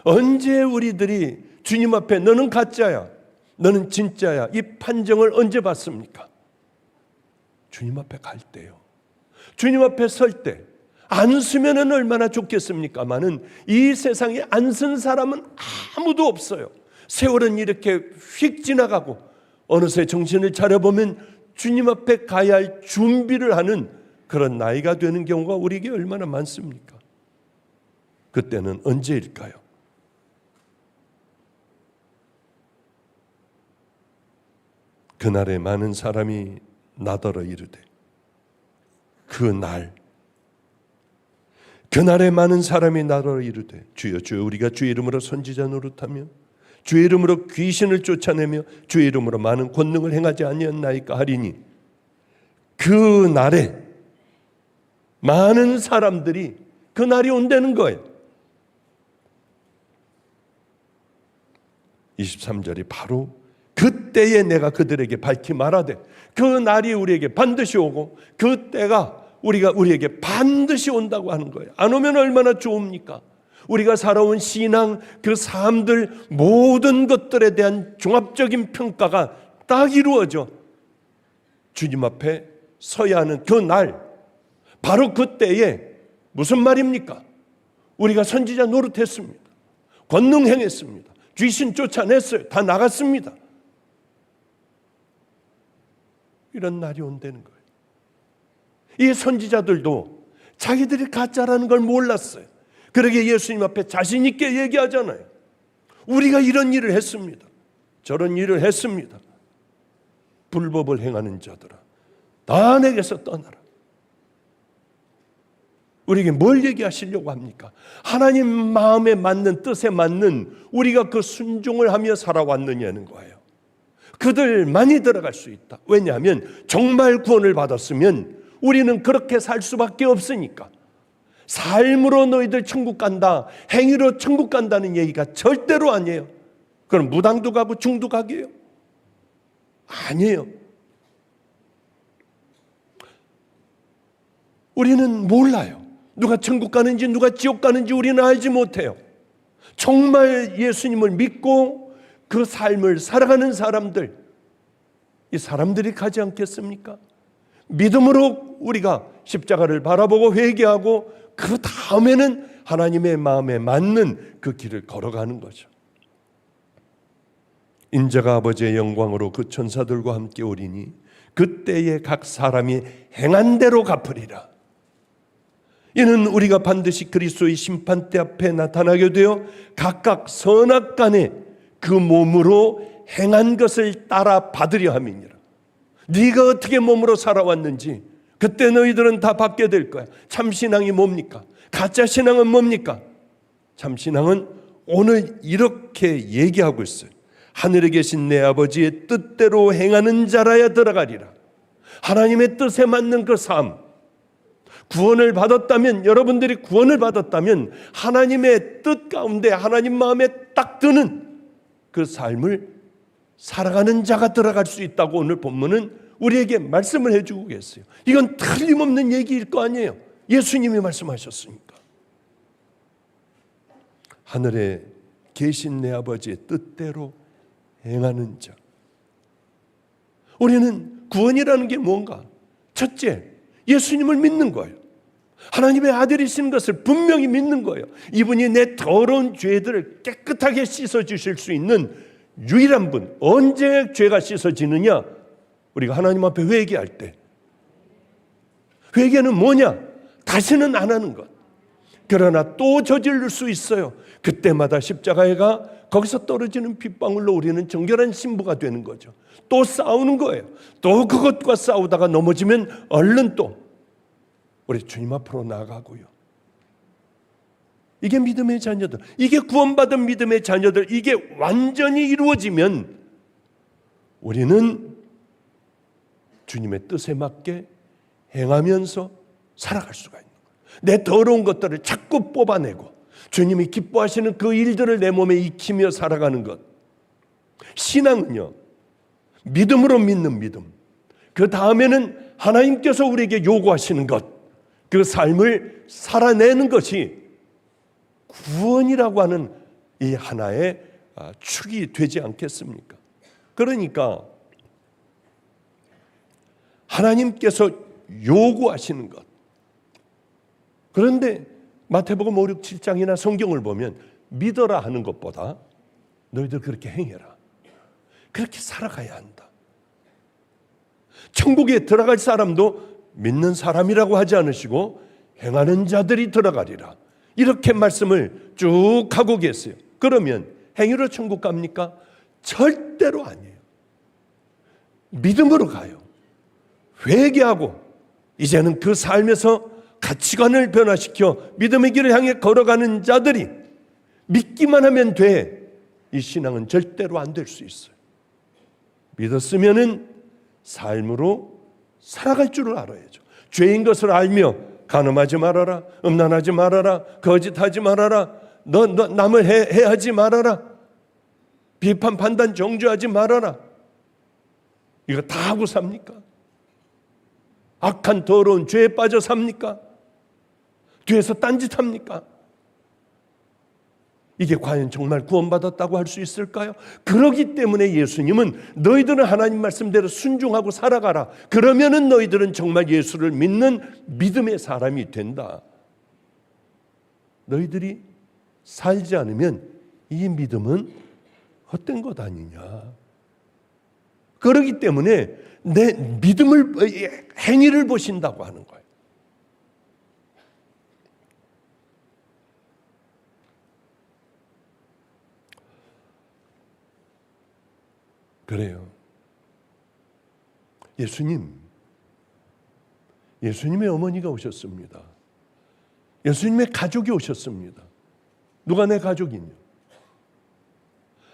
언제 우리들이 주님 앞에 너는 가짜야, 너는 진짜야, 이 판정을 언제 받습니까? 주님 앞에 갈 때요. 주님 앞에 설 때. 안 쓰면은 얼마나 좋겠습니까마는 이 세상에 안 쓴 사람은 아무도 없어요. 세월은 이렇게 휙 지나가고 어느새 정신을 차려보면 주님 앞에 가야 할 준비를 하는 그런 나이가 되는 경우가 우리에게 얼마나 많습니까? 그때는 언제일까요? 그날에 많은 사람이 나더러 이르되, 그날에 많은 사람이 나더러 이르되 주여 주여 우리가 주의 이름으로 선지자 노릇하며 주의 이름으로 귀신을 쫓아내며 주의 이름으로 많은 권능을 행하지 아니었나이까 하리니, 그 날에 많은 사람들이 그 날이 온다는 거예요. 23절이 바로 그때에 내가 그들에게 밝히 말하되, 그 날이 우리에게 반드시 오고 그 때가 우리에게 반드시 온다고 하는 거예요. 안 오면 얼마나 좋습니까? 우리가 살아온 신앙, 그 삶들 모든 것들에 대한 종합적인 평가가 딱 이루어져 주님 앞에 서야 하는 그 날, 바로 그때에 무슨 말입니까? 우리가 선지자 노릇했습니다. 권능 행했습니다. 귀신 쫓아냈어요. 다 나갔습니다. 이런 날이 온다는 거예요. 이 선지자들도 자기들이 가짜라는 걸 몰랐어요. 그러게 예수님 앞에 자신 있게 얘기하잖아요. 우리가 이런 일을 했습니다. 저런 일을 했습니다. 불법을 행하는 자들아, 다 내게서 떠나라. 우리에게 뭘 얘기하시려고 합니까? 하나님 마음에 맞는, 뜻에 맞는 우리가 그 순종을 하며 살아왔느냐는 거예요. 그들만이 들어갈 수 있다. 왜냐하면 정말 구원을 받았으면 우리는 그렇게 살 수밖에 없으니까. 삶으로 너희들 천국 간다, 행위로 천국 간다는 얘기가 절대로 아니에요. 그럼 무당도 가고 중도 가게요? 아니에요. 우리는 몰라요. 누가 천국 가는지 누가 지옥 가는지 우리는 알지 못해요. 정말 예수님을 믿고 그 삶을 살아가는 사람들, 이 사람들이 가지 않겠습니까? 믿음으로 우리가 십자가를 바라보고 회개하고 그 다음에는 하나님의 마음에 맞는 그 길을 걸어가는 거죠. 인자가 아버지의 영광으로 그 천사들과 함께 오리니 그때에 각 사람이 행한 대로 갚으리라. 이는 우리가 반드시 그리스도의 심판대 앞에 나타나게 되어 각각 선악간에 그 몸으로 행한 것을 따라 받으려 함이니라. 네가 어떻게 몸으로 살아왔는지 그때 너희들은 다 받게 될 거야. 참신앙이 뭡니까? 가짜 신앙은 뭡니까? 참신앙은 오늘 이렇게 얘기하고 있어요. 하늘에 계신 내 아버지의 뜻대로 행하는 자라야 들어가리라. 하나님의 뜻에 맞는 그 삶, 구원을 받았다면, 여러분들이 구원을 받았다면 하나님의 뜻 가운데 하나님 마음에 딱 드는 그 삶을 살아가는 자가 들어갈 수 있다고 오늘 본문은 우리에게 말씀을 해주고 계세요. 이건 틀림없는 얘기일 거 아니에요. 예수님이 말씀하셨으니까. 하늘에 계신 내 아버지의 뜻대로 행하는 자. 우리는 구원이라는 게 뭔가? 첫째, 예수님을 믿는 거예요. 하나님의 아들이신 것을 분명히 믿는 거예요. 이분이 내 더러운 죄들을 깨끗하게 씻어주실 수 있는 유일한 분. 언제 죄가 씻어지느냐? 우리가 하나님 앞에 회개할 때. 회개는 뭐냐? 다시는 안 하는 것. 그러나 또 저지를 수 있어요. 그때마다 십자가에 가 거기서 떨어지는 핏방울로 우리는 정결한 신부가 되는 거죠. 또 싸우는 거예요. 또 그것과 싸우다가 넘어지면 얼른 또 우리 주님 앞으로 나아가고요. 이게 믿음의 자녀들, 이게 구원받은 믿음의 자녀들, 이게 완전히 이루어지면 우리는 주님의 뜻에 맞게 행하면서 살아갈 수가 있는 거예요. 내 더러운 것들을 자꾸 뽑아내고 주님이 기뻐하시는 그 일들을 내 몸에 익히며 살아가는 것. 신앙은요, 믿음으로 믿는 믿음. 그 다음에는 하나님께서 우리에게 요구하시는 것, 그 삶을 살아내는 것이 구원이라고 하는 이 하나의 축이 되지 않겠습니까? 그러니까 하나님께서 요구하시는 것. 그런데 마태복음 5, 6, 7장이나 성경을 보면 믿어라 하는 것보다 너희들 그렇게 행해라. 그렇게 살아가야 한다. 천국에 들어갈 사람도 믿는 사람이라고 하지 않으시고 행하는 자들이 들어가리라. 이렇게 말씀을 쭉 하고 계세요. 그러면 행위로 천국 갑니까? 절대로 아니에요. 믿음으로 가요. 회개하고 이제는 그 삶에서 가치관을 변화시켜 믿음의 길을 향해 걸어가는 자들이 믿기만 하면 돼. 이 신앙은 절대로 안 될 수 있어요. 믿었으면은 삶으로 살아갈 줄을 알아야죠. 죄인 것을 알며 간음하지 말아라, 음란하지 말아라, 거짓하지 말아라, 너 남을 해하지 말아라, 비판 판단 정죄하지 말아라. 이거 다 하고 삽니까? 악한 더러운 죄에 빠져 삽니까? 뒤에서 딴짓합니까? 이게 과연 정말 구원받았다고 할 수 있을까요? 그러기 때문에 예수님은 너희들은 하나님 말씀대로 순종하고 살아가라. 그러면은 너희들은 정말 예수를 믿는 믿음의 사람이 된다. 너희들이 살지 않으면 이 믿음은 헛된 것 아니냐. 그러기 때문에 내 믿음을, 행위를 보신다고 하는 거예요. 그래요. 예수님의 어머니가 오셨습니다. 예수님의 가족이 오셨습니다. 누가 내 가족이냐?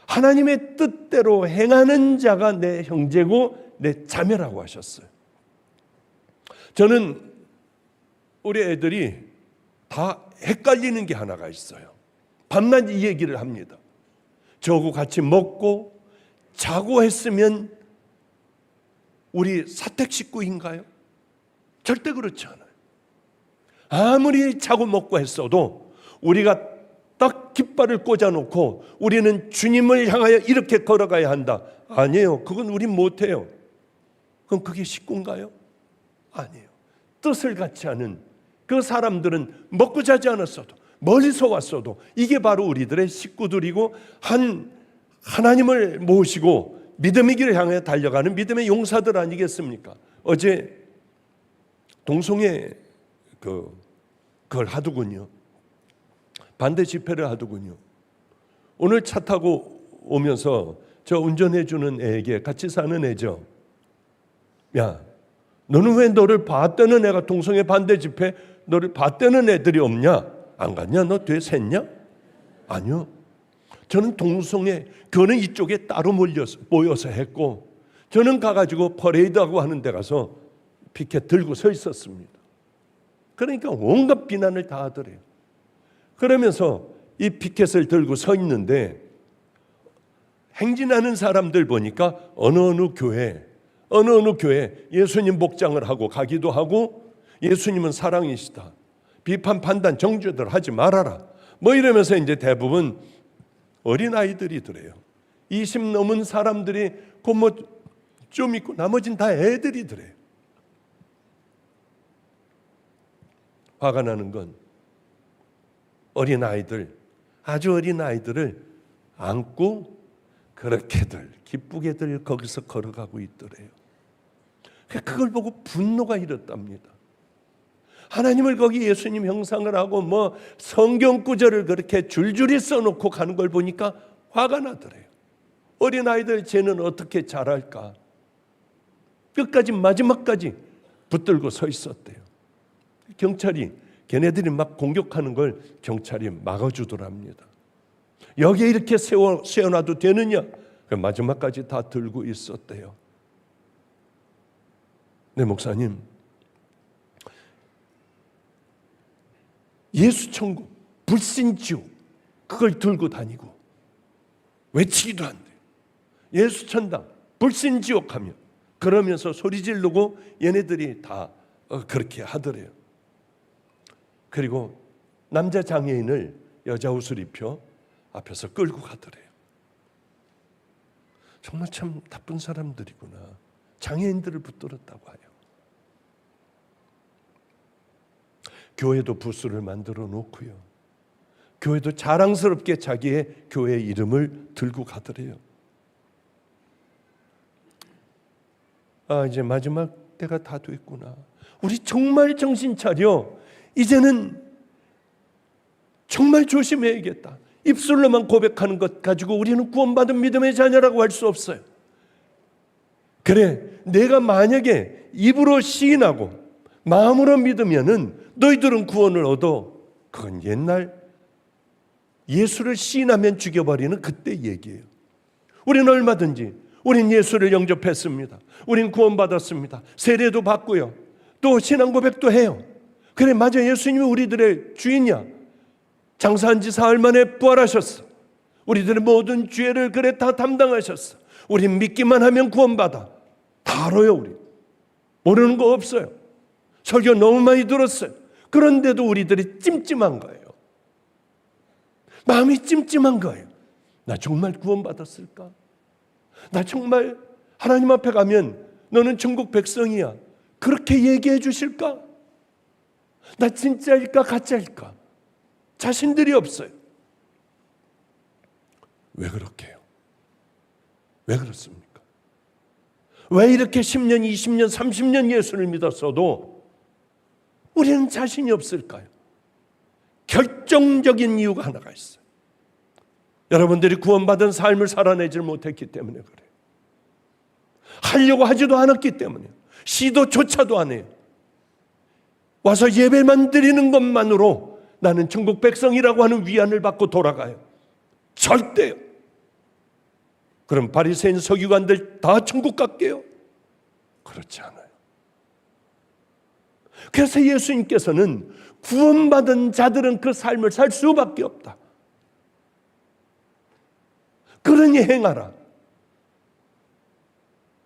하나님의 뜻대로 행하는 자가 내 형제고 내 자매라고 하셨어요. 저는 우리 애들이 다 헷갈리는 게 하나가 있어요. 밤낮 이 얘기를 합니다. 저하고 같이 먹고 자고 했으면 우리 사택 식구인가요? 절대 그렇지 않아요. 아무리 자고 먹고 했어도 우리가 딱 깃발을 꽂아놓고 우리는 주님을 향하여 이렇게 걸어가야 한다. 아니에요. 그건 우린 못해요. 그럼 그게 식구인가요? 아니에요. 뜻을 같이 하는 그 사람들은 먹고 자지 않았어도 멀리서 왔어도 이게 바로 우리들의 식구들이고 하나님을 모시고 믿음의 길을 향해 달려가는 믿음의 용사들 아니겠습니까? 어제 동성애 그걸 하더군요. 반대 집회를 하더군요. 오늘 차 타고 오면서 저 운전해 주는 애에게, 같이 사는 애죠. 야, 너는 왜 너를 봤다는 애가 동성애 반대 집회 너를 봤다는 애들이 없냐? 안 갔냐? 너 뒤에 샜냐? 아니요. 저는 동성애 그거는 이쪽에 따로 모여서 했고, 저는 가가지고 퍼레이드하고 하는 데 가서 피켓 들고 서 있었습니다. 그러니까 온갖 비난을 다 하더래요. 그러면서 이 피켓을 들고 서 있는데 행진하는 사람들 보니까 어느 교회 예수님 복장을 하고 가기도 하고, 예수님은 사랑이시다, 비판 판단 정죄들 하지 말아라, 뭐 이러면서 이제 대부분 어린아이들이더래요. 20 넘은 사람들이 그 뭐 좀 있고 나머지는 다 애들이더래요. 화가 나는 건 어린아이들, 아주 어린아이들을 안고 그렇게들 기쁘게들 거기서 걸어가고 있더래요. 그걸 보고 분노가 일었답니다. 하나님을 거기 예수님 형상을 하고 뭐 성경 구절을 그렇게 줄줄이 써놓고 가는 걸 보니까 화가 나더래요. 어린아이들 쟤는 어떻게 잘할까? 끝까지 마지막까지 붙들고 서 있었대요. 경찰이 걔네들이 막 공격하는 걸 경찰이 막아주더랍니다. 여기에 이렇게 세워놔도 되느냐? 마지막까지 다 들고 있었대요. 네, 목사님, 예수 천국, 불신 지옥 그걸 들고 다니고 외치기도 한대요. 예수 천당, 불신 지옥 하며 그러면서 소리 지르고 얘네들이 다 그렇게 하더래요. 그리고 남자 장애인을 여자 옷을 입혀 앞에서 끌고 가더래요. 정말 참 나쁜 사람들이구나. 장애인들을 붙들었다고 해요. 교회도 부스를 만들어 놓고요, 교회도 자랑스럽게 자기의 교회 이름을 들고 가더래요. 아, 이제 마지막 때가 다 됐구나. 우리 정말 정신 차려. 이제는 정말 조심해야겠다. 입술로만 고백하는 것 가지고 우리는 구원받은 믿음의 자녀라고 할 수 없어요. 그래, 내가 만약에 입으로 시인하고 마음으로 믿으면은 너희들은 구원을 얻어. 그건 옛날 예수를 시인하면 죽여버리는 그때 얘기예요. 우리는 얼마든지 우린 예수를 영접했습니다. 우린 구원받았습니다. 세례도 받고요. 또 신앙 고백도 해요. 그래, 맞아, 예수님이 우리들의 주인이야. 장사한 지 사흘 만에 부활하셨어. 우리들의 모든 죄를 그래 다 담당하셨어. 우린 믿기만 하면 구원받아. 다 알아요. 우리 모르는 거 없어요. 설교 너무 많이 들었어요. 그런데도 우리들이 찜찜한 거예요. 마음이 찜찜한 거예요. 나 정말 구원받았을까? 나 정말 하나님 앞에 가면 너는 천국 백성이야, 그렇게 얘기해 주실까? 나 진짜일까 가짜일까? 자신들이 없어요. 왜 그렇게 해요? 왜 그렇습니까? 왜 이렇게 10년, 20년, 30년 예수를 믿었어도 우리는 자신이 없을까요? 결정적인 이유가 하나가 있어요. 여러분들이 구원받은 삶을 살아내질 못했기 때문에 그래요. 하려고 하지도 않았기 때문에, 시도조차도 안 해요. 와서 예배만 드리는 것만으로 나는 천국 백성이라고 하는 위안을 받고 돌아가요. 절대요. 그럼 바리새인 서기관들 다 천국 갈게요? 그렇지 않아요. 그래서 예수님께서는 구원받은 자들은 그 삶을 살 수밖에 없다. 그러니 행하라.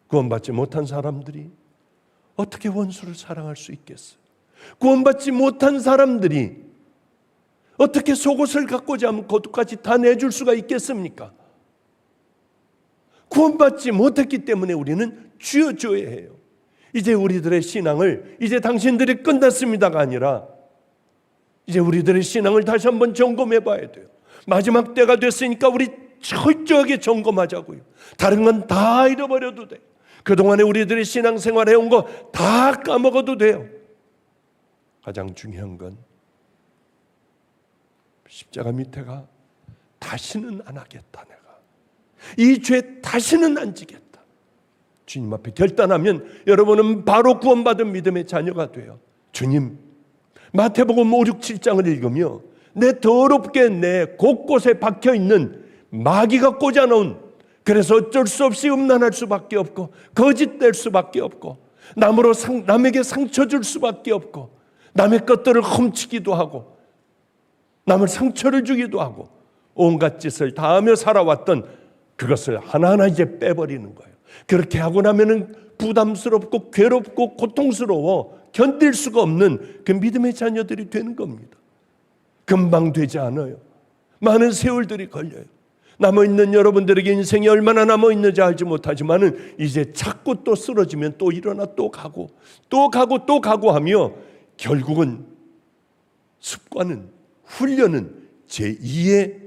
구원받지 못한 사람들이 어떻게 원수를 사랑할 수 있겠어요? 구원받지 못한 사람들이 어떻게 속옷을 갖고자 하면 그것까지 다 내줄 수가 있겠습니까? 구원받지 못했기 때문에 우리는 쥐어줘야 해요. 이제 우리들의 신앙을 이제 당신들이 끝났습니다가 아니라 이제 우리들의 신앙을 다시 한번 점검해 봐야 돼요. 마지막 때가 됐으니까 우리 철저하게 점검하자고요. 다른 건 다 잃어버려도 돼요. 그동안에 우리들이 신앙생활 해온 거 다 까먹어도 돼요. 가장 중요한 건 십자가 밑에가 다시는 안 하겠다. 내가 이 죄 다시는 안 지겠다. 주님 앞에 결단하면 여러분은 바로 구원받은 믿음의 자녀가 돼요. 주님, 마태복음 5, 6, 7장을 읽으며 내 더럽게 내 곳곳에 박혀있는 마귀가 꽂아놓은, 그래서 어쩔 수 없이 음란할 수밖에 없고 거짓될 수밖에 없고 남에게 상처 줄 수밖에 없고 남의 것들을 훔치기도 하고 남을 상처를 주기도 하고 온갖 짓을 다 하며 살아왔던 그것을 하나하나 이제 빼버리는 거예요. 그렇게 하고 나면은 부담스럽고 괴롭고 고통스러워 견딜 수가 없는 그 믿음의 자녀들이 되는 겁니다. 금방 되지 않아요. 많은 세월들이 걸려요. 남아있는 여러분들에게 인생이 얼마나 남아있는지 알지 못하지만은 이제 자꾸 또 쓰러지면 또 일어나 또 가고 또 가고 또 가고 하며 결국은 습관은, 훈련은 제2의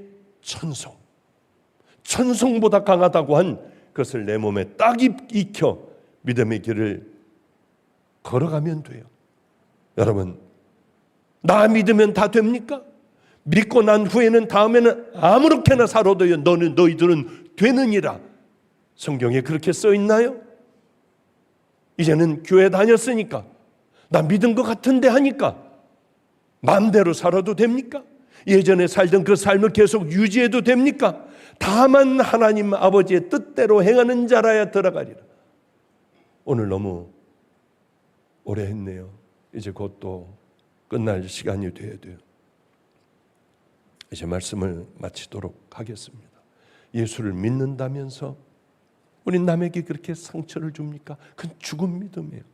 천성보다 강하다고 한 그것을 내 몸에 딱 익혀 믿음의 길을 걸어가면 돼요. 여러분, 나 믿으면 다 됩니까? 믿고 난 후에는 다음에는 아무렇게나 살아도 너희들은 되느니라. 성경에 그렇게 써 있나요? 이제는 교회 다녔으니까 나 믿은 것 같은데 하니까 마음대로 살아도 됩니까? 예전에 살던 그 삶을 계속 유지해도 됩니까? 다만 하나님 아버지의 뜻대로 행하는 자라야 들어가리라. 오늘 너무 오래 했네요. 이제 곧 또 끝날 시간이 돼야 돼요. 이제 말씀을 마치도록 하겠습니다. 예수를 믿는다면서 우리 남에게 그렇게 상처를 줍니까? 그건 죽은 믿음이에요.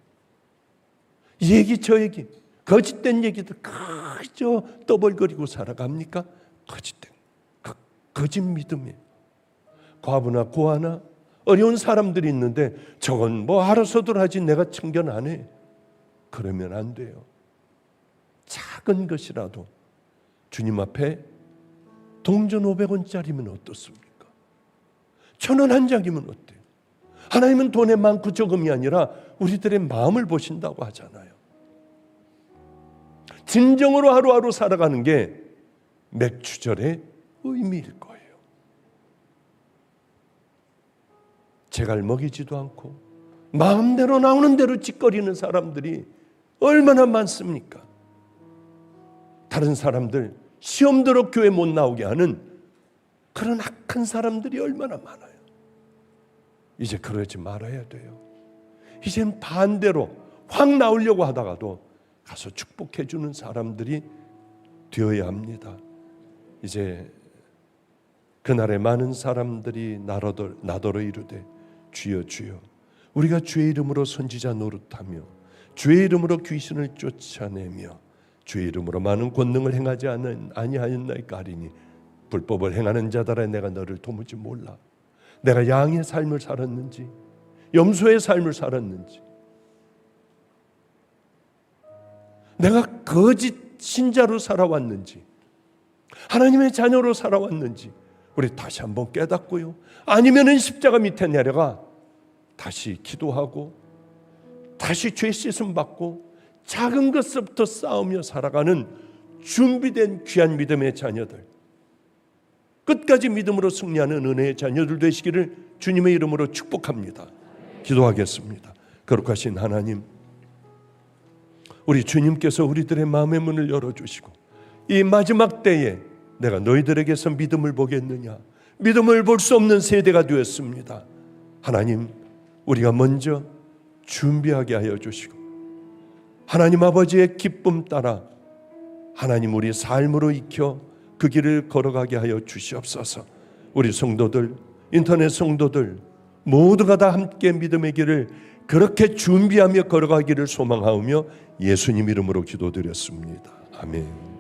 이 얘기 저 얘기 거짓된 얘기들 그저 떠벌거리고 살아갑니까? 거짓된 거짓 믿음이에요. 과부나 고아나 어려운 사람들이 있는데 저건 뭐 알아서들 하지 내가 참견 안 해. 그러면 안 돼요. 작은 것이라도 주님 앞에 동전 500원짜리면 어떻습니까? 1,000원 한 장이면 어때요? 하나님은 돈의 많고 적음이 아니라 우리들의 마음을 보신다고 하잖아요. 진정으로 하루하루 살아가는 게 맥주절의 의미일 거예요. 제갈 먹이지도 않고 마음대로 나오는 대로 짓거리는 사람들이 얼마나 많습니까? 다른 사람들 시험 들어 교회 못 나오게 하는 그런 악한 사람들이 얼마나 많아요. 이제 그러지 말아야 돼요. 이젠 반대로 확 나오려고 하다가도 가서 축복해 주는 사람들이 되어야 합니다. 이제 그날에 많은 사람들이 나더러 이르되 주여 주여 우리가 주의 이름으로 선지자 노릇하며 주의 이름으로 귀신을 쫓아내며 주의 이름으로 많은 권능을 행하지 아니하였나이까 하리니 불법을 행하는 자들아 내가 너를 도무지 몰라. 내가 양의 삶을 살았는지 염소의 삶을 살았는지 내가 거짓 신자로 살아왔는지 하나님의 자녀로 살아왔는지 우리 다시 한번 깨닫고요. 아니면은 십자가 밑에 내려가 다시 기도하고 다시 죄 씻음 받고 작은 것부터 싸우며 살아가는 준비된 귀한 믿음의 자녀들, 끝까지 믿음으로 승리하는 은혜의 자녀들 되시기를 주님의 이름으로 축복합니다. 기도하겠습니다. 거룩하신 하나님, 우리 주님께서 우리들의 마음의 문을 열어주시고 이 마지막 때에 내가 너희들에게서 믿음을 보겠느냐, 믿음을 볼 수 없는 세대가 되었습니다. 하나님, 우리가 먼저 준비하게 하여 주시고 하나님 아버지의 기쁨 따라 하나님 우리 삶으로 익혀 그 길을 걸어가게 하여 주시옵소서. 우리 성도들, 인터넷 성도들 모두가 다 함께 믿음의 길을 그렇게 준비하며 걸어가기를 소망하며 예수님 이름으로 기도드렸습니다. 아멘.